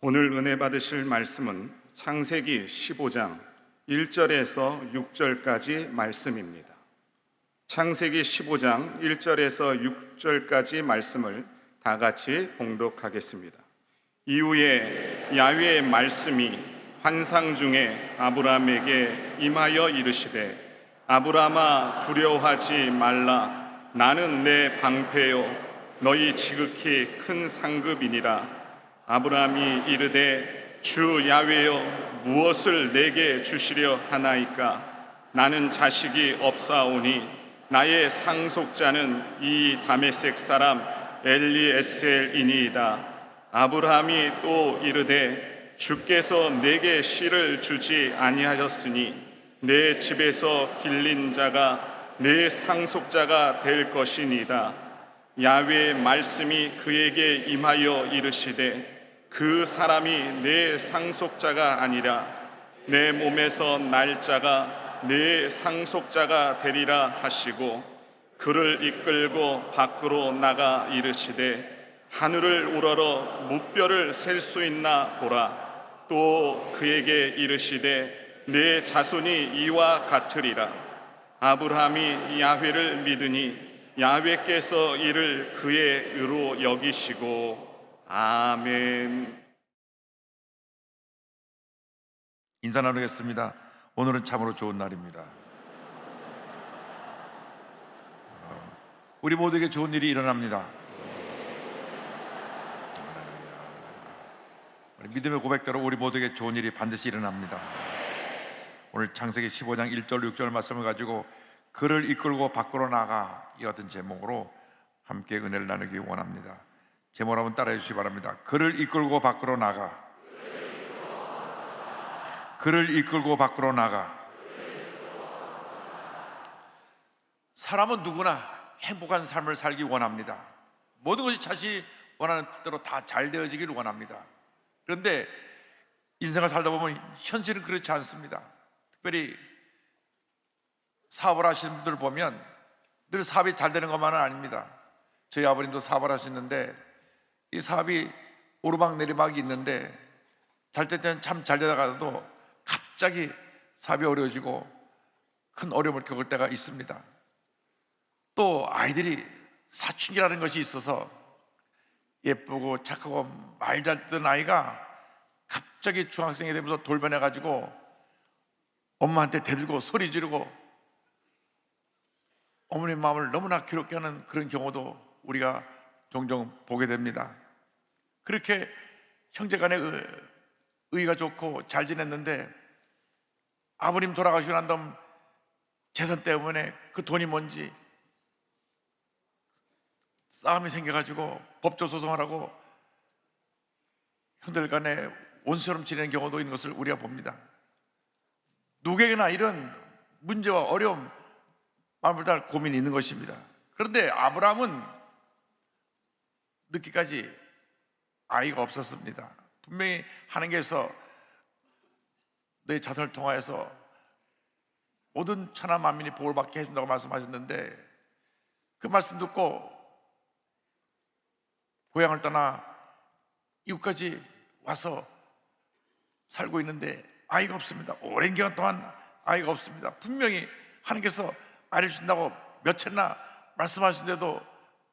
오늘 은혜 받으실 말씀은 창세기 15장 1절에서 6절까지 말씀입니다. 창세기 15장 1절에서 6절까지 말씀을 다 같이 봉독하겠습니다. 이후에 야훼의 말씀이 환상 중에 아브라함에게 임하여 이르시되, 아브라함아 두려워하지 말라. 나는 내 방패요 너희 지극히 큰 상급이니라. 아브라함이 이르되, 주 야훼여 무엇을 내게 주시려 하나이까? 나는 자식이 없사오니 나의 상속자는 이 다메섹 사람 엘리에셀이니이다. 아브라함이 또 이르되, 주께서 내게 씨를 주지 아니하셨으니 내 집에서 길린 자가 내 상속자가 될 것이니이다. 야훼의 말씀이 그에게 임하여 이르시되, 그 사람이 내 상속자가 아니라 내 몸에서 날 자가 내 상속자가 되리라 하시고, 그를 이끌고 밖으로 나가 이르시되, 하늘을 우러러 무뼈를 셀 수 있나 보라. 또 그에게 이르시되, 내 자손이 이와 같으리라. 아브라함이 야훼를 믿으니 야훼께서 이를 그의 의로 여기시고. 아멘. 인사 나누겠습니다. 오늘은 참으로 좋은 날입니다. 우리 모두에게 좋은 일이 일어납니다. 믿음의 고백대로 우리 모두에게 좋은 일이 반드시 일어납니다. 오늘 창세기 15장 1절 6절 말씀을 가지고 그를 이끌고 밖으로 나가, 이 같은 제목으로 함께 은혜를 나누기 원합니다. 제목을 한번 따라해 주시기 바랍니다. 그를 이끌고 밖으로 나가. 그를 이끌고 밖으로 나가. 사람은 누구나 행복한 삶을 살기 원합니다. 모든 것이 자신이 원하는 뜻대로 다 잘 되어지기를 원합니다. 그런데 인생을 살다 보면 현실은 그렇지 않습니다. 특별히 사업을 하시는 분들을 보면 늘 사업이 잘 되는 것만은 아닙니다. 저희 아버님도 사업을 하시는데 이 사업이 오르막내리막이 있는데 잘 때는 참 잘 되다가도 갑자기 사업이 어려워지고 큰 어려움을 겪을 때가 있습니다. 또 아이들이 사춘기라는 것이 있어서 예쁘고 착하고 말 잘 듣는 아이가 갑자기 중학생이 되면서 돌변해가지고 엄마한테 대들고 소리 지르고 어머니 마음을 너무나 괴롭게 하는 그런 경우도 우리가 종종 보게 됩니다. 그렇게 형제간에 의가 좋고 잘 지냈는데 아버님 돌아가시고 난 다음 재산 때문에 그 돈이 뭔지 싸움이 생겨가지고 법조 소송을 하고 형들 간에 원수처럼 지내는 경우도 있는 것을 우리가 봅니다. 누구에게나 이런 문제와 어려움, 마음을 다할 고민이 있는 것입니다. 그런데 아브라함은 늦기까지 아이가 없었습니다. 분명히 하나님께서 내 자손을 통하여서 모든 천하 만민이 복을 받게 해준다고 말씀하셨는데, 그 말씀 듣고 고향을 떠나 이곳까지 와서 살고 있는데 아이가 없습니다. 오랜 기간 동안 아이가 없습니다. 분명히 하나님께서 아이를 준다고 몇 채나 말씀하시는데도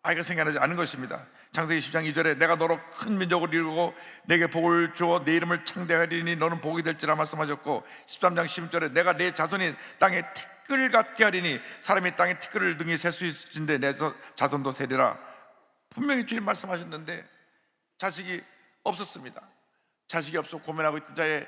아이가 생겨나지 않은 것입니다. 창세기 10장 2절에 내가 너로 큰 민족을 이루고 내게 복을 주어 내 이름을 창대하리니 너는 복이 될지라 말씀하셨고, 13장 16절에 내가 내 자손이 땅에 티끌 같게 하리니 사람이 땅에 티끌을 등이 셀 수 있을진데 내 자손도 세리라. 분명히 주님 말씀하셨는데 자식이 없었습니다. 자식이 없어 고민하고 있던 자에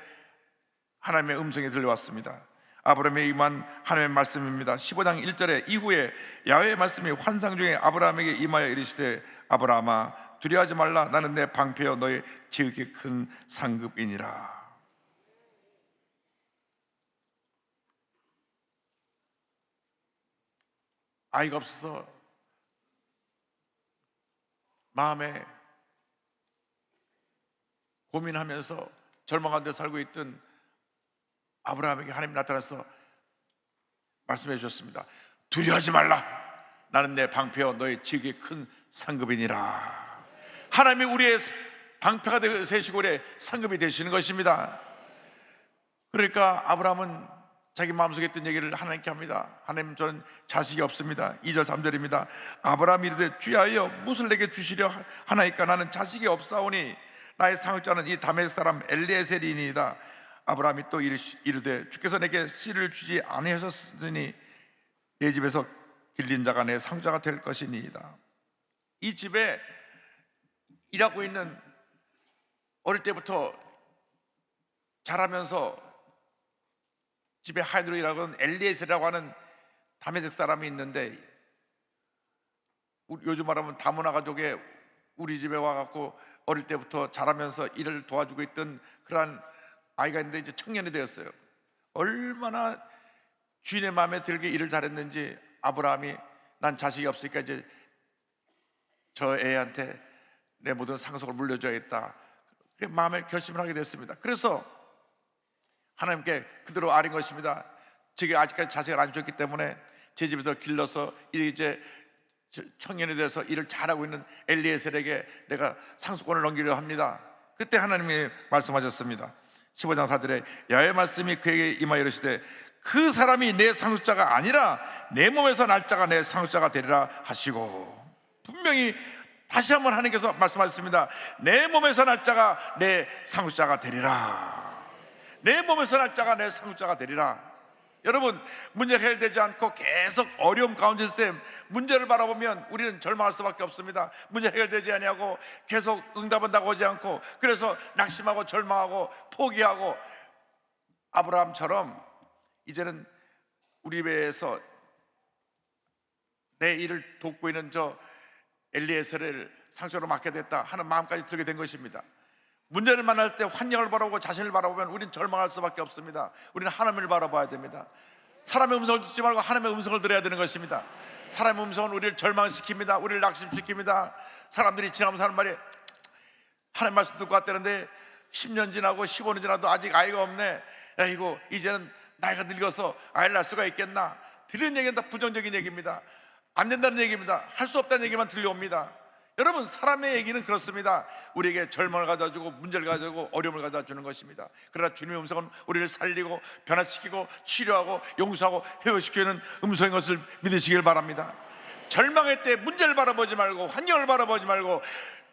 하나님의 음성이 들려왔습니다. 아브라함에게 임한 하나님의 말씀입니다. 15장 1절에 이후에 야훼의 말씀이 환상 중에 아브라함에게 임하여 이르시되, 아브라함아 두려워하지 말라. 나는 내 방패여 너의 지극히 큰 상급이니라. 아이가 없어서 마음에 고민하면서 절망한 데 살고 있던 아브라함에게 하나님이 나타나서 말씀해 주셨습니다. 두려워하지 말라. 나는 내 방패여 너의 지극히 큰 상급이니라. 하나님이 우리의 방패가 되시고 상급이 되시는 것입니다. 그러니까 아브라함은 자기 마음속에 있던 얘기를 하나님께 합니다. 하나님, 저는 자식이 없습니다. 2절 3절입니다. 아브라함이 이르되 주야여 무엇을 내게 주시려 하나이까? 나는 자식이 없사오니 나의 상속자는 이 다메섹 사람 엘리에셀이니이다. 아브라함이 또 이르되 주께서 내게 씨를 주지 아니하셨으니 내 집에서 길린 자가 내 상속자가 될 것이니이다. 이 집에 일하고 있는, 어릴 때부터 자라면서 집에 하인으로 일하고 있는 엘리에셀이라고 하는 다메섹 사람이 있는데, 요즘 말하면 다문화 가족에 우리 집에 와갖고 어릴 때부터 자라면서 일을 도와주고 있던 그러한 아이가 있는데 이제 청년이 되었어요. 얼마나 주인의 마음에 들게 일을 잘했는지 아브라함이 난 자식이 없으니까 이제 저 애한테 내 모든 상속을 물려줘야겠다, 마음에 결심을 하게 됐습니다. 그래서 하나님께 그대로 아린 것입니다. 제가 아직까지 자식을 안 줬기 때문에 제 집에서 길러서 이제 청년이 돼서 일을 잘하고 있는 엘리에셀에게 내가 상속권을 넘기려 합니다. 그때 하나님이 말씀하셨습니다. 15장 4절에 야훼 말씀이 그에게 임하여 이르시되 그 사람이 내 상속자가 아니라 내 몸에서 날 자가 내 상속자가 되리라 하시고, 분명히 다시 한번 하나님께서 말씀하셨습니다. 내 몸에서 날 자가 내 상속자가 되리라. 내 몸에서 날 자가 내 상속자가 되리라. 여러분, 문제가 해결되지 않고 계속 어려움 가운데 있을 때 문제를 바라보면 우리는 절망할 수밖에 없습니다. 문제 해결되지 아니하고 계속 응답은 다가오지 않고, 그래서 낙심하고 절망하고 포기하고, 아브라함처럼 이제는 우리 배에서 내 일을 돕고 있는 저 엘리에셀을 상속으로 맡게 됐다 하는 마음까지 들게 된 것입니다. 문제를 만날 때 환경을 바라보고 자신을 바라보면 우리는 절망할 수밖에 없습니다. 우리는 하나님을 바라봐야 됩니다. 사람의 음성을 듣지 말고 하나님의 음성을 들어야 되는 것입니다. 사람의 음성은 우리를 절망시킵니다. 우리를 낙심시킵니다. 사람들이 지나가면서 하는 말이, 하나님 말씀 듣고 왔다는데 10년 지나고 15년 지나도 아직 아이가 없네. 야, 이거 이제는 나이가 늙어서 아이를 낳을 수가 있겠나? 들리는 얘기는 다 부정적인 얘기입니다. 안 된다는 얘기입니다. 할 수 없다는 얘기만 들려옵니다. 여러분, 사람의 얘기는 그렇습니다. 우리에게 절망을 가져주고 문제를 가져주고 어려움을 가져주는 것입니다. 그러나 주님의 음성은 우리를 살리고 변화시키고 치료하고 용서하고 회복시키는 음성인 것을 믿으시길 바랍니다. 절망의 때 문제를 바라보지 말고 환경을 바라보지 말고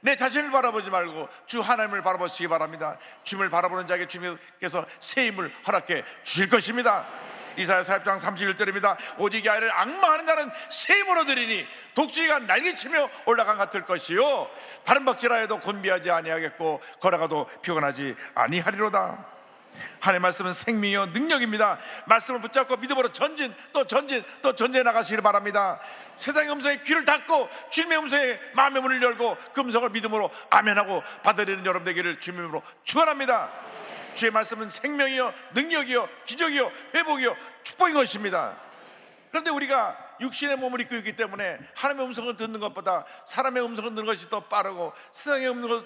내 자신을 바라보지 말고 주 하나님을 바라보시기 바랍니다. 주님을 바라보는 자에게 주님께서 새 힘을 허락해 주실 것입니다. 이사야 40장 31절입니다. 오직 야훼를 앙망하는 자는 새 힘으로 들이니 독수리가 날개치며 올라간 같을 것이요 다른 박질하여도 곤비하지 아니하겠고 걸어가도 피곤하지 아니하리로다. 하나님의 말씀은 생명이요 능력입니다. 말씀을 붙잡고 믿음으로 전진 또 전진 또 전진해 나가시길 바랍니다. 세상의 음성에 귀를 닫고 주님의 음성에 마음의 문을 열고 그 음성을 믿음으로 아멘하고 받아들이는 여러분 되기를 주님의 이름으로 축원합니다. 주의 말씀은 생명이요 능력이요 기적이요 회복이요 축복인 것입니다. 그런데 우리가 육신의 몸을 입고 있기 때문에 하나님의 음성을 듣는 것보다 사람의 음성을 듣는 것이 더 빠르고 세상의 음성을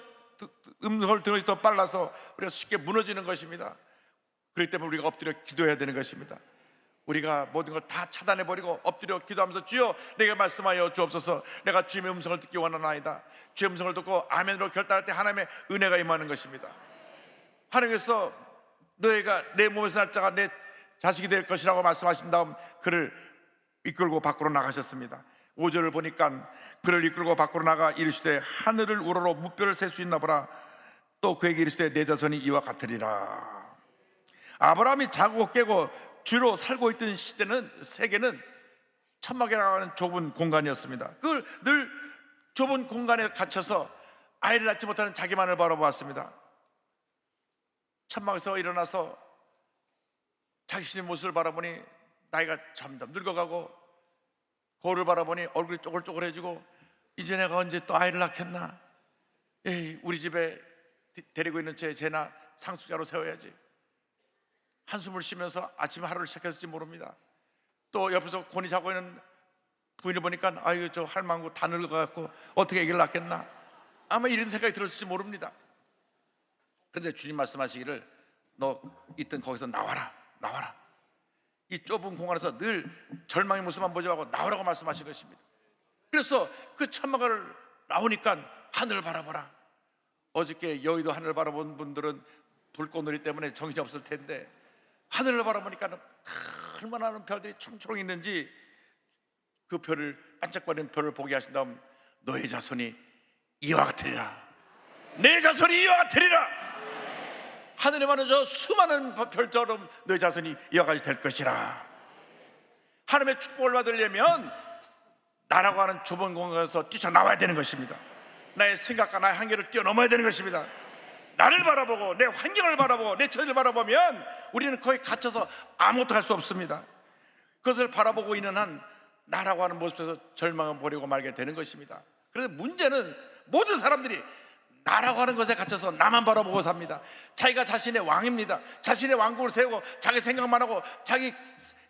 듣는 것이 더 빨라서 우리가 쉽게 무너지는 것입니다. 그렇기 때문에 우리가 엎드려 기도해야 되는 것입니다. 우리가 모든 걸 다 차단해버리고 엎드려 기도하면서 주여 내게 말씀하여 주옵소서. 내가 주님의 음성을 듣기 원하나이다. 주의 음성을 듣고 아멘으로 결단할 때 하나님의 은혜가 임하는 것입니다. 하나님께서 너희가 내 몸에서 날 자가 내 자식이 될 것이라고 말씀하신 다음 그를 이끌고 밖으로 나가셨습니다. 5절을 보니까 그를 이끌고 밖으로 나가 이르시되 하늘을 우러러 무뼈를 셀 수 있나 보라. 또 그에게 이르시되 내 자손이 이와 같으리라. 아브라함이 자고 깨고 주로 살고 있던 시대는 세계는 천막이라고 하는 좁은 공간이었습니다. 그 늘 좁은 공간에 갇혀서 아이를 낳지 못하는 자기만을 바라보았습니다. 천막에서 일어나서 자신의 모습을 바라보니 나이가 점점 늙어가고 거울을 바라보니 얼굴이 쪼글쪼글해지고 이제 내가 언제 또 아이를 낳겠나? 에이, 우리 집에 데리고 있는 쟤나 상속자로 세워야지. 한숨을 쉬면서 아침에 하루를 시작했을지 모릅니다. 또 옆에서 곤히 자고 있는 부인을 보니까 아이고 저 할망구 다 늙어갖고 어떻게 애기를 낳겠나? 아마 이런 생각이 들었을지 모릅니다. 그런데 주님 말씀하시기를 너 있던 거기서 나와라 나와라. 이 좁은 공간에서 늘 절망의 모습만 보지 말고 나오라고 말씀하신 것입니다. 그래서 그 천막을 나오니까 하늘을 바라보라. 어저께 여의도 하늘을 바라본 분들은 불꽃놀이 때문에 정신이 없을 텐데, 하늘을 바라보니까 얼마나 많은 별들이 총총 있는지, 그 별을, 반짝거리는 별을 보게 하신 다음 너의 자손이 이와 같으리라, 내 자손이 이와 같으리라, 하늘에 많은 저 수많은 별처럼 너의 자손이 이와 같이 될 것이라. 하나님의 축복을 받으려면 나라고 하는 좁은 공간에서 뛰쳐나와야 되는 것입니다. 나의 생각과 나의 한계를 뛰어넘어야 되는 것입니다. 나를 바라보고 내 환경을 바라보고 내 처지를 바라보면 우리는 거기 갇혀서 아무것도 할 수 없습니다. 그것을 바라보고 있는 한 나라고 하는 모습에서 절망을 버리고 말게 되는 것입니다. 그래서 문제는 모든 사람들이 나라고 하는 것에 갇혀서 나만 바라보고 삽니다. 자기가 자신의 왕입니다. 자신의 왕국을 세우고 자기 생각만 하고 자기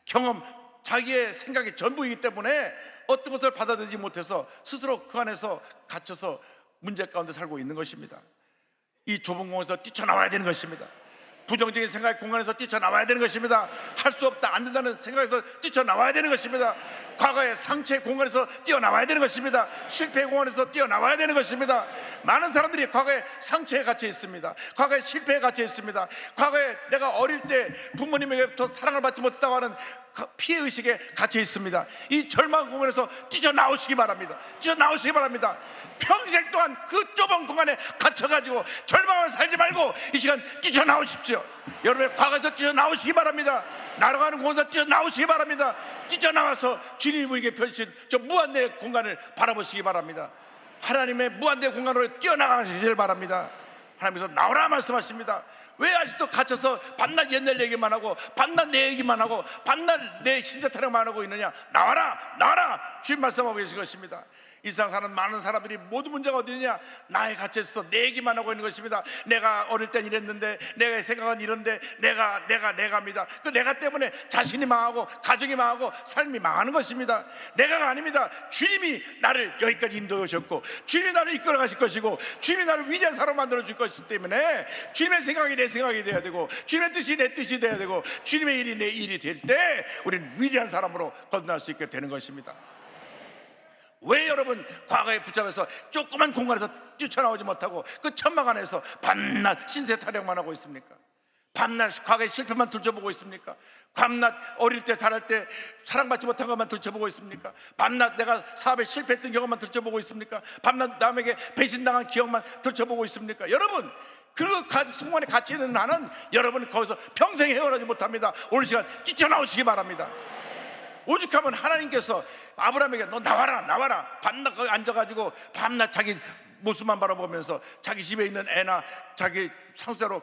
경험, 자기의 생각이 전부이기 때문에 어떤 것을 받아들이지 못해서 스스로 그 안에서 갇혀서 문제 가운데 살고 있는 것입니다. 이 좁은 공간에서 뛰쳐나와야 되는 것입니다. 부정적인 생각의 공간에서 뛰쳐나와야 되는 것입니다. 할 수 없다, 안 된다는 생각에서 뛰쳐나와야 되는 것입니다. 과거의 상처의 공간에서 뛰어나와야 되는 것입니다. 실패의 공간에서 뛰어나와야 되는 것입니다. 많은 사람들이 과거의 상처에 갇혀 있습니다. 과거의 실패에 갇혀 있습니다. 과거에 내가 어릴 때 부모님에게부터 사랑을 받지 못했다고 하는 피해의식에 갇혀 있습니다. 이 절망 공간에서 뛰쳐나오시기 바랍니다. 뛰쳐나오시기 바랍니다. 평생 동안 그 좁은 공간에 갇혀가지고 절망을 살지 말고 이 시간 뛰쳐나오십시오. 여러분의 과거에서 뛰쳐나오시기 바랍니다. 날아가는 공간에서 뛰쳐나오시기 바랍니다. 뛰쳐나와서 주님이 우리에게 펼친 저 무한대의 공간을 바라보시기 바랍니다. 하나님의 무한대의 공간으로 뛰어나가시길 바랍니다. 하나님께서 나오라 말씀하십니다. 왜 아직도 갇혀서 밤낮 옛날 얘기만 하고 밤낮 내 얘기만 하고 밤낮 내 신세 타령만 하고 있느냐? 나와라, 나와라, 주님 말씀하고 계신 것입니다. 이 세상 사는 많은 사람들이 모두 문제가 어디냐? 나에 갇혀서 내 얘기만 하고 있는 것입니다. 내가 어릴 땐 이랬는데, 내가 생각은 이런데, 내가입니다. 그 내가 때문에 자신이 망하고 가정이 망하고 삶이 망하는 것입니다. 내가가 아닙니다. 주님이 나를 여기까지 인도해 오셨고 주님이 나를 이끌어 가실 것이고 주님이 나를 위대한 사람으로 만들어 줄 것이기 때문에 주님의 생각이 내 생각이 돼야 되고 주님의 뜻이 내 뜻이 돼야 되고 주님의 일이 내 일이 될 때 우리는 위대한 사람으로 거듭날 수 있게 되는 것입니다. 왜 여러분 과거에 붙잡혀서 조그만 공간에서 뛰쳐나오지 못하고 그 천막 안에서 밤낮 신세 타령만 하고 있습니까? 밤낮 과거의 실패만 들춰보고 있습니까? 밤낮 어릴 때 살할 때 사랑받지 못한 것만 들춰보고 있습니까? 밤낮 내가 사업에 실패했던 경험만 들춰보고 있습니까? 밤낮 남에게 배신당한 기억만 들춰보고 있습니까? 여러분 그 공간에 갇혀 있는 나는 여러분 거기서 평생 헤어나지 못합니다. 오늘 시간 뛰쳐나오시기 바랍니다. 오죽하면 하나님께서 아브라함에게 너 나와라 밤낮 거기 앉아가지고 밤낮 자기 모습만 바라보면서 자기 집에 있는 애나 자기 상사로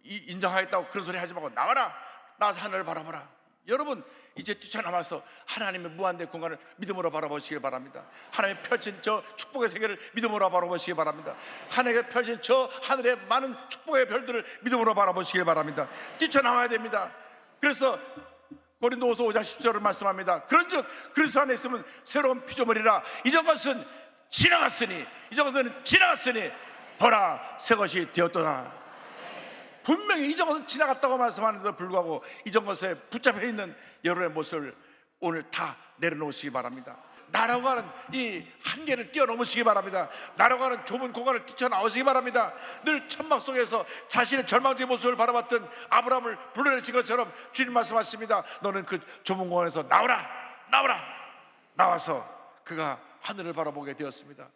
인정하겠다고 그런 소리 하지 말고 나와서 하늘을 바라보라. 여러분 이제 뛰쳐나와서 하나님의 무한대 공간을 믿음으로 바라보시길 바랍니다. 하나님의 펼친 저 축복의 세계를 믿음으로 바라보시기 바랍니다. 하나님의 펼친 저 하늘의 많은 축복의 별들을 믿음으로 바라보시길 바랍니다. 뛰쳐나와야 됩니다. 그래서 고린도후서 5장 10절을 말씀합니다. 그런즉 그리스도 안에 있으면 새로운 피조물이라. 이전 것은 지나갔으니 보라 새 것이 되었도다. 분명히 이전 것은 지나갔다고 말씀하는데도 불구하고 이전 것에 붙잡혀 있는 여러분의 모습을 오늘 다 내려놓으시기 바랍니다. 나라고 하는 이 한계를 뛰어넘으시기 바랍니다. 나라고 하는 좁은 공간을 뛰쳐나오시기 바랍니다. 늘 천막 속에서 자신의 절망적인 모습을 바라봤던 아브라함을 불러내신 것처럼 주님 말씀하십니다. 너는 그 좁은 공간에서 나와서 그가 하늘을 바라보게 되었습니다.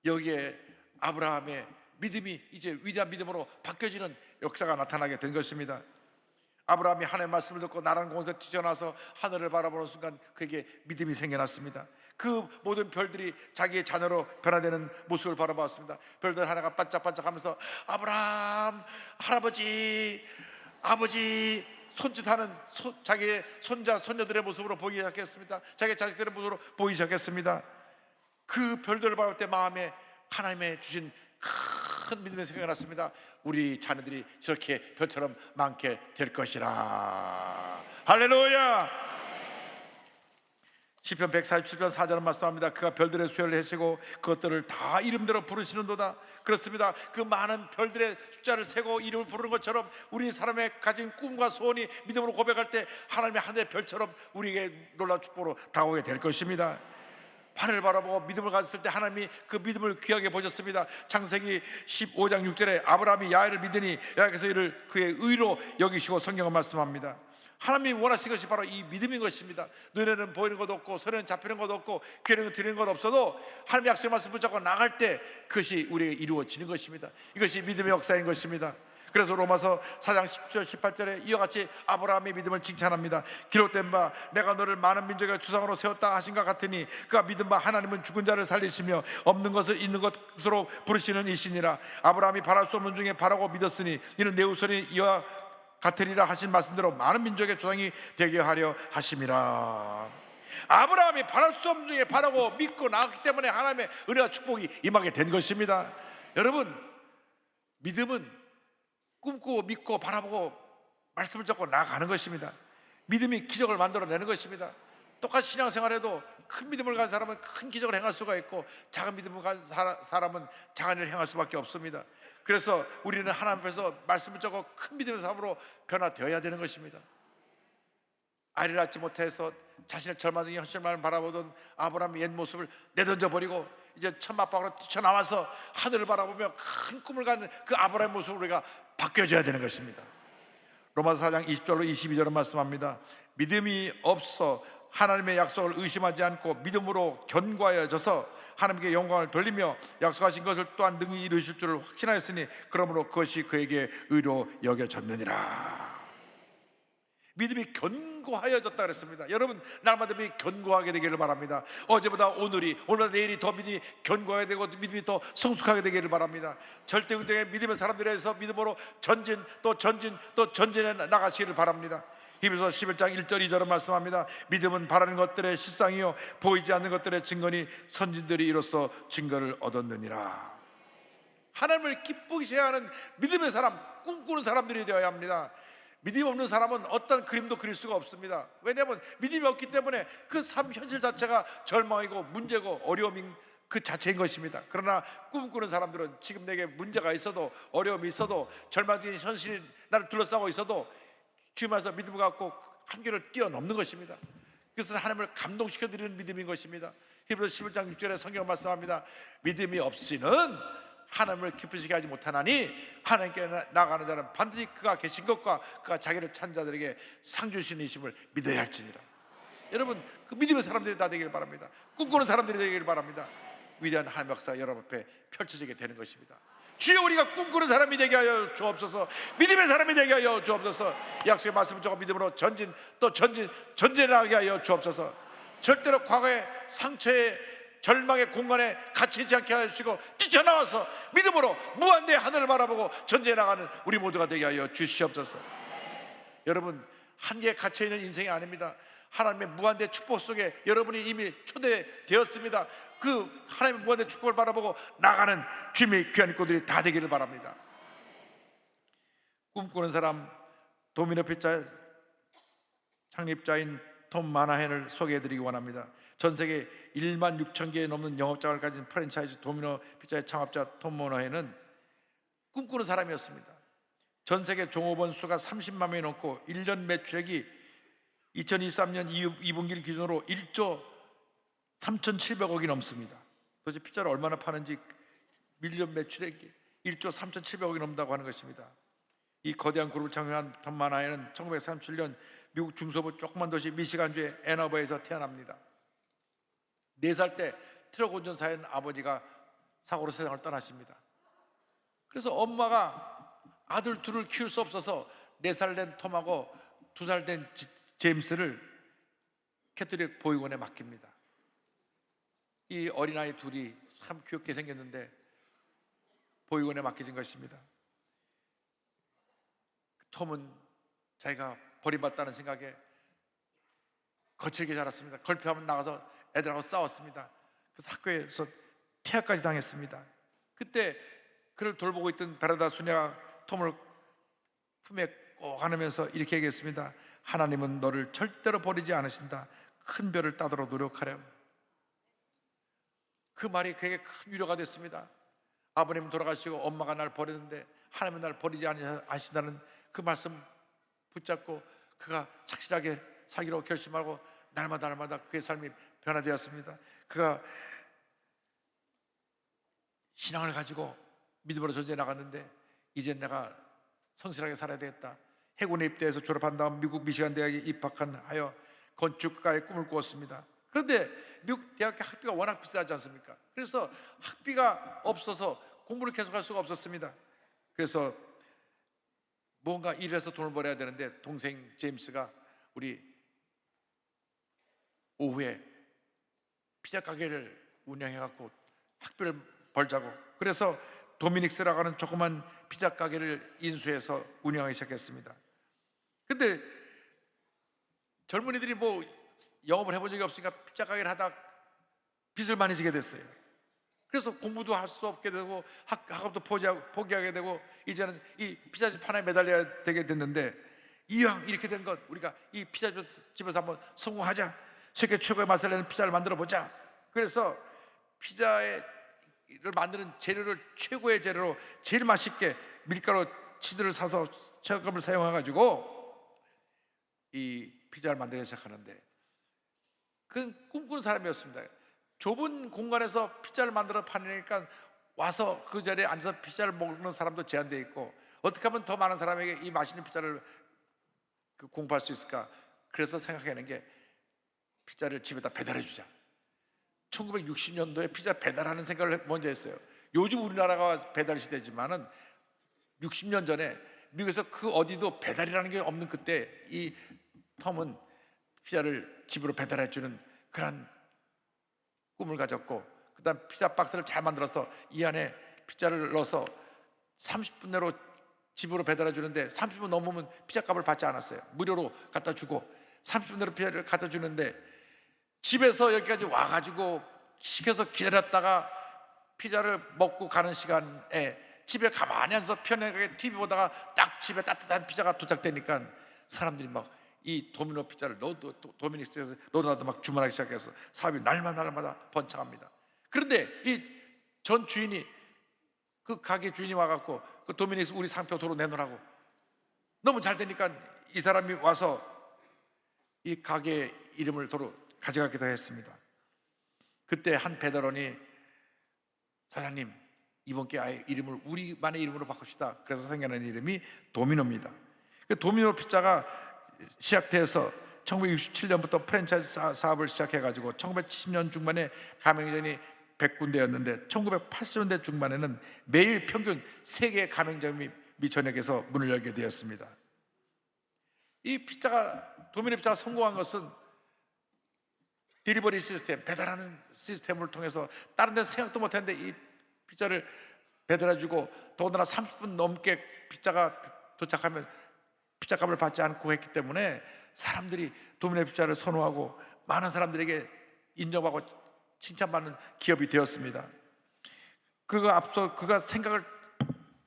여기에 아브라함의 믿음이 이제 위대한 믿음으로 바뀌어지는 역사가 나타나게 된 것입니다. 아브라함이 하나님의 말씀을 듣고 나라는 공간에서 뛰쳐나와서 하늘을 바라보는 순간 그에게 믿음이 생겨났습니다. 그 모든 별들이 자기의 자녀로 변화되는 모습을 바라봤습니다. 별들 하나가 반짝반짝하면서 아브라함, 할아버지, 아버지 손짓하는 자기의 손자, 손녀들의 모습으로 보이기 시작했습니다. 자기의 자식들의 모습으로 보이기 시작했습니다. 그 별들을 바라볼 때 마음에 하나님의 주신 큰 믿음의 생각이 났습니다. 우리 자녀들이 저렇게 별처럼 많게 될 것이라. 할렐루야. 시편 147편 4절은 말씀합니다. 그가 별들의 수혈을 해시고 그것들을 다 이름대로 부르시는도다. 그렇습니다. 그 많은 별들의 숫자를 세고 이름을 부르는 것처럼 우리 사람의 가진 꿈과 소원이 믿음으로 고백할 때 하나님의 하늘의 별처럼 우리에게 놀라운 축복으로 다가오게 될 것입니다. 하늘을 바라보고 믿음을 가졌을 때 하나님이 그 믿음을 귀하게 보셨습니다. 창세기 15장 6절에 아브라함이 야훼를 믿으니 야훼께서 이를 그의 의로 여기시고 성경은 말씀합니다. 하나님이 원하시는 것이 바로 이 믿음인 것입니다. 눈에는 보이는 것도 없고 손에는 잡히는 것도 없고 귀에는 들리는 것 없어도 하나님의 약속의 말씀을 붙잡고 나갈 때 그것이 우리에게 이루어지는 것입니다. 이것이 믿음의 역사인 것입니다. 그래서 로마서 4장 10절 18절에 이와 같이 아브라함의 믿음을 칭찬합니다. 기록된 바 내가 너를 많은 민족의 주상으로 세웠다 하신 것 같으니 그가 믿은 바 하나님은 죽은 자를 살리시며 없는 것을 있는 것으로 부르시는 이시니라. 아브라함이 바랄 수 없는 중에 바라고 믿었으니 이는 내 후손이 이와 같으리라 하신 말씀대로 많은 민족의 조상이 되게 하려 하심이라. 아브라함이 바랄 수 없는 중에 바라고 믿고 나갔기 때문에 하나님의 은혜와 축복이 임하게 된 것입니다. 여러분, 믿음은 꿈꾸고 믿고 바라보고 말씀을 잡고 나아가는 것입니다. 믿음이 기적을 만들어내는 것입니다. 똑같이 신앙생활에도 큰 믿음을 가진 사람은 큰 기적을 행할 수가 있고 작은 믿음을 가진 사람은 작은 일을 행할 수밖에 없습니다. 그래서 우리는 하나님 앞에서 말씀을 잡고 큰 믿음의 삶으로 변화되어야 되는 것입니다. 아이를 낳지 못해서 자신의 절망적인 현실만 바라보던 아브라함의 옛 모습을 내던져버리고 이제 천막방으로 뛰쳐나와서 하늘을 바라보며 큰 꿈을 갖는 그 아브라함의 모습으로 우리가 바뀌어져야 되는 것입니다. 로마서 4장 20절로 22절은 말씀합니다. 믿음이 없어 하나님의 약속을 의심하지 않고 믿음으로 견고하여져서 하나님께 영광을 돌리며 약속하신 것을 또한 능히 이루실 줄을 확신하였으니 그러므로 그것이 그에게 의로 여겨졌느니라. 믿음이 견고하여졌다 그랬습니다. 여러분, 날마다 믿음이 견고하게 되기를 바랍니다. 어제보다 오늘보다 내일이 더 믿음이 견고하게 되고 믿음이 더 성숙하게 되기를 바랍니다. 절대 운동의 믿음의 사람들에서 믿음으로 전진 또 전진해 나가시기를 바랍니다. 히브리서 11장 1절 2절은 말씀합니다. 믿음은 바라는 것들의 실상이요 보이지 않는 것들의 증거니 선진들이 이로써 증거를 얻었느니라. 하나님을 기쁘게 하는 믿음의 사람, 꿈꾸는 사람들이 되어야 합니다. 믿음이 없는 사람은 어떤 그림도 그릴 수가 없습니다. 왜냐하면 믿음이 없기 때문에 그 삶 현실 자체가 절망이고 문제고 어려움인 그 자체인 것입니다. 그러나 꿈꾸는 사람들은 지금 내게 문제가 있어도 어려움이 있어도 절망적인 현실이 나를 둘러싸고 있어도 주님께서 믿음을 갖고 한계를 뛰어넘는 것입니다. 그것은 하나님을 감동시켜 드리는 믿음인 것입니다. 히브리서 11장 6절에 성경 말씀합니다. 믿음이 없이는 하나님을 기쁘시게 하지 못하나니 하나님께 나가는 자는 반드시 그가 계신 것과 그가 자기를 찾는 자들에게 상 주시는 이심을 믿어야 할지니라. 여러분, 그 믿음의 사람들이 다 되기를 바랍니다. 꿈꾸는 사람들이 되기를 바랍니다. 위대한 하나님의 역사가 여러분 앞에 펼쳐지게 되는 것입니다. 주여, 우리가 꿈꾸는 사람이 되게 하여 주옵소서. 믿음의 사람이 되게 하여 주옵소서. 약속의 말씀을 적어 믿음으로 전진하게 하여 주옵소서. 절대로 과거의 상처의 절망의 공간에 갇히지 않게 하시고 뛰쳐나와서 믿음으로 무한대의 하늘을 바라보고 전진해 나가는 우리 모두가 되게 하여 주시옵소서. 여러분, 한계에 갇혀있는 인생이 아닙니다. 하나님의 무한대 축복 속에 여러분이 이미 초대되었습니다. 그 하나님의 무한대 축복을 바라보고 나가는 주님의 귀한 인꼬들이 다 되기를 바랍니다. 꿈꾸는 사람, 도미노 피자 창립자인 톰 마나헨을 소개해드리기 원합니다. 전 세계 1만 6천 개에 넘는 영업장을 가진 프랜차이즈 도미노 피자의 창업자 톰 마나헨은 꿈꾸는 사람이었습니다. 전 세계 종업원 수가 30만 명이 넘고 1년 매출액이 2023년 2분기를 기준으로 1조 3,700억이 넘습니다. 도대체 피자를 얼마나 파는지 밀리언 매출액이 1조 3,700억이 넘는다고 하는 것입니다. 이 거대한 그룹을 창립한 톰 마나헨은 1937년 미국 중서부 조그만 도시 미시간주의 앤어버에서 태어납니다. 4살 때 트럭 운전사인 아버지가 사고로 세상을 떠나십니다. 그래서 엄마가 아들 둘을 키울 수 없어서 4살 된 톰하고 2살 된 제임스를 캐톨릭 보육원에 맡깁니다. 이 어린아이 둘이 참 귀엽게 생겼는데 보육원에 맡겨진 것입니다. 톰은 자기가 버림받다는 생각에 거칠게 자랐습니다. 걸핏하면 나가서 애들하고 싸웠습니다. 그래서 학교에서 퇴학까지 당했습니다. 그때 그를 돌보고 있던 베라다 수녀가 톰을 품에 꼭 안으면서 이렇게 얘기했습니다. 하나님은 너를 절대로 버리지 않으신다. 큰 별을 따도록 노력하렴. 그 말이 그에게 큰 위로가 됐습니다. 아버님 돌아가시고 엄마가 날 버렸는데 하나님은 날 버리지 않으신다는 그 말씀 붙잡고 그가 착실하게 살기로 결심하고 날마다 그의 삶이 변화되었습니다. 그가 신앙을 가지고 믿음으로 전쟁에 나갔는데 이제 내가 성실하게 살아야 되겠다. 해군에 입대해서 졸업한 다음 미국 미시간 대학에 입학하여 건축가의 꿈을 꾸었습니다. 그런데 미국 대학 학비가 워낙 비싸지 않습니까? 그래서 학비가 없어서 공부를 계속할 수가 없었습니다. 그래서 뭔가 일해서 돈을 벌어야 되는데 동생 제임스가 우리 오후에 피자 가게를 운영해갖고 학비를 벌자고, 그래서 도미닉스라고 하는 조그만 피자 가게를 인수해서 운영하기 시작했습니다. 근데 젊은이들이 뭐 영업을 해본 적이 없으니까 피자 가게를 하다 빚을 많이 지게 됐어요. 그래서 공부도 할 수 없게 되고 학업도 포기하게 되고 이제는 이 피자집 하나에 매달려야 되게 됐는데, 이왕 이렇게 된 것 우리가 이 피자집에서 한번 성공하자, 세계 최고의 맛을 내는 피자를 만들어 보자. 그래서 피자를 만드는 재료를 최고의 재료로 제일 맛있게 밀가루 치즈를 사서 철감을 사용해 가지고 이 피자를 만들기 시작하는데, 그건 꿈꾸는 사람이었습니다. 좁은 공간에서 피자를 만들어 파니까 와서 그 자리에 앉아서 피자를 먹는 사람도 제한되어 있고, 어떻게 하면 더 많은 사람에게 이 맛있는 피자를 공부할 수 있을까? 그래서 생각하는 게 피자를 집에다 배달해 주자. 1960년도에 피자 배달하는 생각을 먼저 했어요. 요즘 우리나라가 배달 시대지만은 60년 전에 미국에서 그 어디도 배달이라는 게 없는 그때 이 톰은 피자를 집으로 배달해 주는 그런 꿈을 가졌고, 그 다음 피자 박스를 잘 만들어서 이 안에 피자를 넣어서 30분 내로 집으로 배달해 주는데 30분 넘으면 피자값을 받지 않았어요. 무료로 갖다 주고 30분 내로 피자를 갖다 주는데, 집에서 여기까지 와가지고 시켜서 기다렸다가 피자를 먹고 가는 시간에 집에 가만히 앉아서 편하게 TV 보다가 딱 집에 따뜻한 피자가 도착되니까 사람들이 막 이 도미노 피자를 도미닉스에서 너도나도 막 주문하기 시작해서 사업이 날마다 번창합니다. 그런데 이 전 주인이, 그 가게 주인이 와갖고 그 도미닉스 우리 상표 도로 내놓으라고, 너무 잘 되니까 이 사람이 와서 이 가게 이름을 도로 가져가기도 했습니다. 그때 한 배달원이, 사장님 이번 게 아예 이름을 우리만의 이름으로 바꿉시다. 그래서 생겨난 이름이 도미노입니다. 그 도미노 피자가 시작돼서 1967년부터 프랜차이즈 사업을 시작해가지고 1970년 중반에 가맹점이 100군데였는데 1980년대 중반에는 매일 평균 3개의 가맹점이 미천역에서 문을 열게 되었습니다. 이 도미노 피자가 성공한 것은 딜리버리 시스템, 배달하는 시스템을 통해서 다른 데는 생각도 못했는데 이 피자를 배달해주고, 더군다나 30분 넘게 피자가 도착하면 피자값을 받지 않고 했기 때문에 사람들이 도미노 피자를 선호하고 많은 사람들에게 인정하고 칭찬받는 기업이 되었습니다. 그가 생각을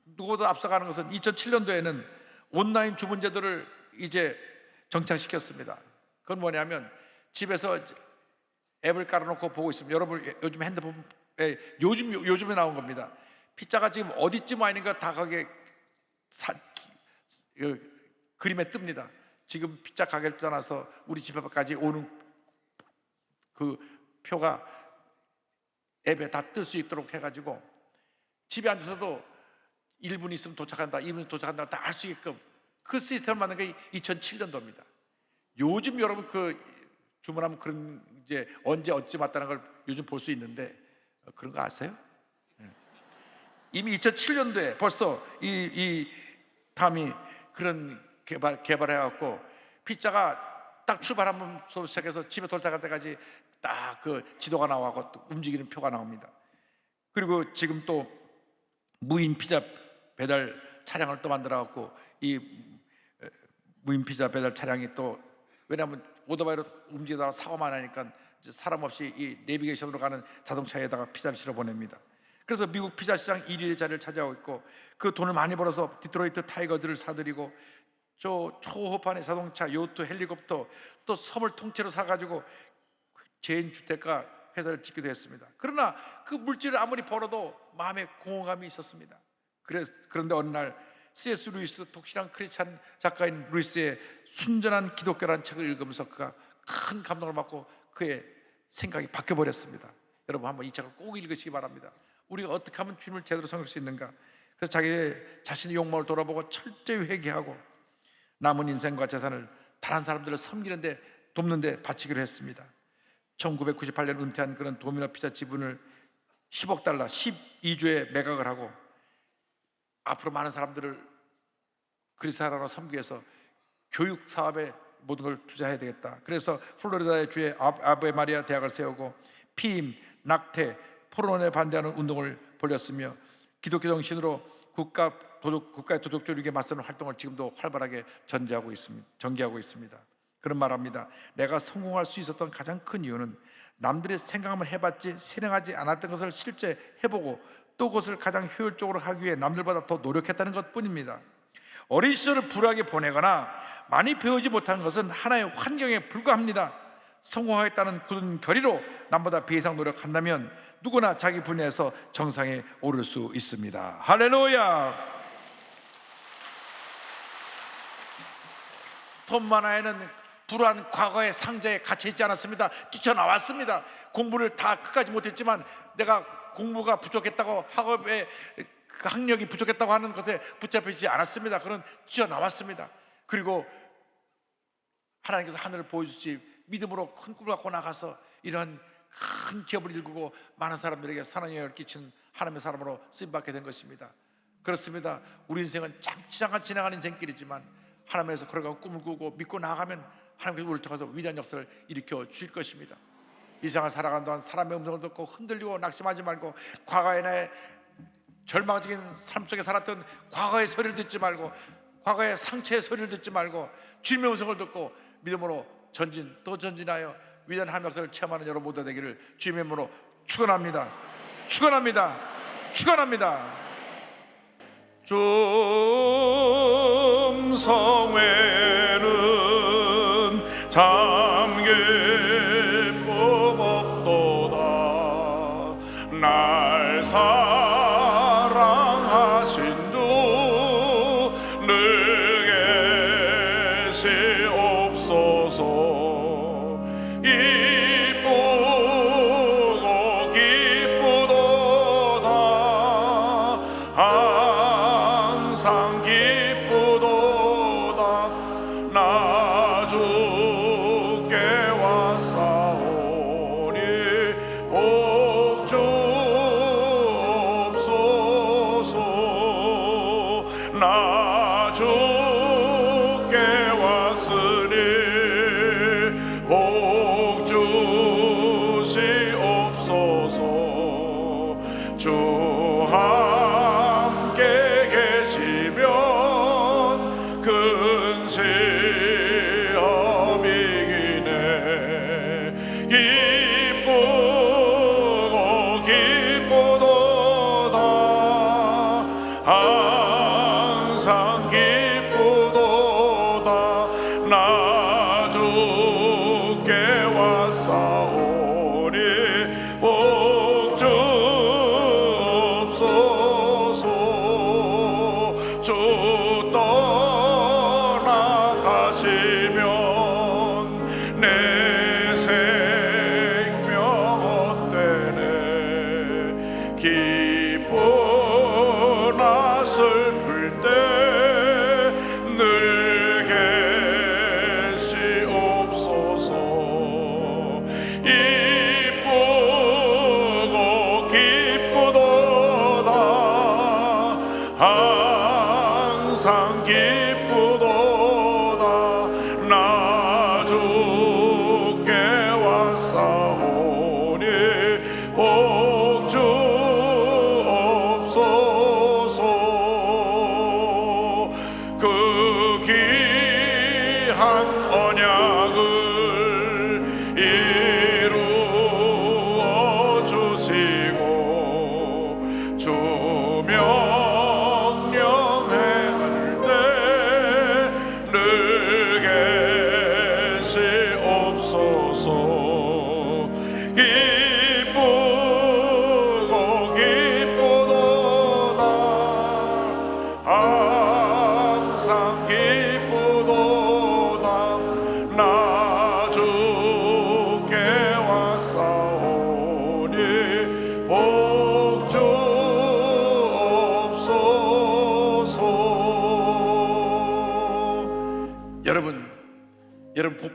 누구보다 앞서가는 것은 2007년도에는 온라인 주문 제도를 이제 정착시켰습니다. 그건 뭐냐면 집에서 앱을 깔아놓고 보고 있으면, 여러분 요즘 핸드폰에 요즘에 나온 겁니다. 피자가 지금 어디쯤 와 있는가 다 거기에 그림에 뜹니다. 지금 피자 가게를 떠나서 우리 집 앞까지 오는 그 표가 앱에 다 뜰 수 있도록 해가지고 집에 앉아서도 1분 있으면 도착한다, 2분 도착한다 다 알 수 있게끔 그 시스템을 만든 게 2007년도입니다. 요즘 여러분 그 주문하면 그런 이제 언제 어찌 맞다는 걸 요즘 볼 수 있는데, 그런 거 아세요? 이미 2007년도에 벌써 이 탐이 그런 개발해갖고 피자가 딱 출발하면서 시작해서 집에 도착할 때까지 딱 그 지도가 나와고 또 움직이는 표가 나옵니다. 그리고 지금 또 무인 피자 배달 차량을 또 만들어갖고 이 무인 피자 배달 차량이 또, 왜냐하면 오토바이로 움직이다가 사고만 하니까 사람 없이 이 내비게이션으로 가는 자동차에다가 피자를 실어 보냅니다. 그래서 미국 피자 시장 1위의 자리를 차지하고 있고, 그 돈을 많이 벌어서 디트로이트 타이거즈를 사들이고 저 초호판의 자동차, 요트, 헬리콥터, 또 섬을 통째로 사가지고 개인 주택가 회사를 짓기도 했습니다. 그러나 그 물질을 아무리 벌어도 마음에 공허감이 있었습니다. 그런데 어느 날 C.S. 루이스, 독실한 크리스찬 작가인 루이스의 순전한 기독교라는 책을 읽으면서 그가 큰 감동을 받고 그의 생각이 바뀌어버렸습니다. 여러분 한번 이 책을 꼭 읽으시기 바랍니다. 우리가 어떻게 하면 주님을 제대로 섬길 수 있는가, 그래서 자기 자신의 욕망을 돌아보고 철저히 회개하고 남은 인생과 재산을 다른 사람들을 섬기는데 돕는데 바치기로 했습니다. 1998년 은퇴한 그런 도미노 피자 지분을 10억 달러 12주에 매각을 하고 앞으로 많은 사람들을 그리스도 나라로 섬기기 위해서 교육 사업에 모든 걸 투자해야 되겠다. 그래서 플로리다의 주에 아베 마리아 대학을 세우고 피임, 낙태, 포론에 반대하는 운동을 벌였으며 기독교 정신으로 국가의 도덕조직에 맞서는 활동을 지금도 활발하게 전개하고 있습니다. 그런 말합니다. 내가 성공할 수 있었던 가장 큰 이유는 남들이 생각하면 해봤지 실행하지 않았던 것을 실제 해보고 또 그것을 가장 효율적으로 하기 위해 남들보다 더 노력했다는 것뿐입니다. 어린 시절을 불우하게 보내거나 많이 배우지 못한 것은 하나의 환경에 불과합니다. 성공하겠다는 굳은 결의로 남보다 배 이상 노력한다면 누구나 자기 분야에서 정상에 오를 수 있습니다. 할렐루야. 톰 마나에는 불우한 과거의 상자에 갇혀 있지 않았습니다. 뛰쳐나왔습니다. 공부를 다 끝까지 못했지만 내가 공부가 부족했다고 학업에 그 학력이 부족했다고 하는 것에 붙잡히지 않았습니다. 그런 뛰어나왔습니다. 그리고 하나님께서 하늘을 보여주시 믿음으로 큰 꿈을 갖고 나가서 이런 큰 기업을 일구고 많은 사람들에게 선한 영향을 끼치는 하나님의 사람으로 쓰임받게 된 것입니다. 그렇습니다. 우리 인생은 잠깐 지나가는 인생길이지만 하나님께서 그러고 꿈을 꾸고 믿고 나아가면 하나님께서 우리를 통해서 위대한 역사를 일으켜 주실 것입니다. 이 세상을 살아가는 동안 사람의 음성을 듣고 흔들리고 낙심하지 말고 과거의 내 절망적인 삶 속에 살았던 과거의 소리를 듣지 말고 과거의 상처의 소리를 듣지 말고 주님의 음성을 듣고 믿음으로 전진 또 전진하여 위대한 하나님의 역사를 체험하는 여러분 모두 되기를 주님의 이름으로 축원합니다. 축원합니다. 축원합니다. 좀 성회는 참 기쁨 없도다. 날 사랑하신 주 늘 계시옵소서. 이쁘고 기쁘도다. 항상 기쁘도다. 나 주께 왔사오니 복 주옵소서. 나 주께 왔으니 복 주시옵소서. 주 함께 계시면 큰 시험이기네. 기쁘고 기쁘도다. 항상 기쁘도다. 나 주께 왔사오니 복 주옵소서. 주 떠나가시면 내 생명 헛되네. 기쁘나 슬플 때 늘 계시옵소서.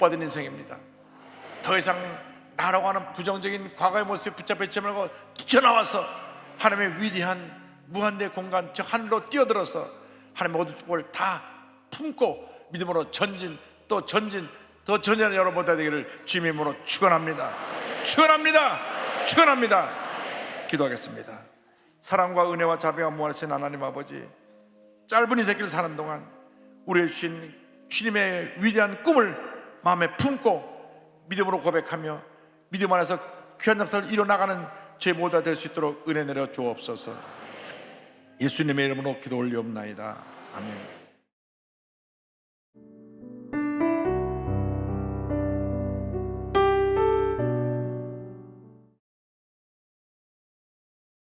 복받은 인생입니다. 더 이상 나라고 하는 부정적인 과거의 모습에 붙잡혀 있지 말고 뛰쳐나와서 하나님의 위대한 무한대 공간 저 하늘로 뛰어들어서 하나님의 모든 축복을 다 품고 믿음으로 전진 또 전진 더 전진하는 여러분 되기를 주님의 이름으로 축원합니다. 축원합니다. 축원합니다. 기도하겠습니다. 사랑과 은혜와 자비가 무한하신 하나님 아버지, 짧은 이 새끼를 사는 동안 우리의 주신 주님의 위대한 꿈을 마음에 품고 믿음으로 고백하며 믿음 안에서 귀한 역사를 이뤄나가는 저희 모두가 될 수 있도록 은혜 내려 주옵소서. 예수님의 이름으로 기도 올리옵나이다. 아멘.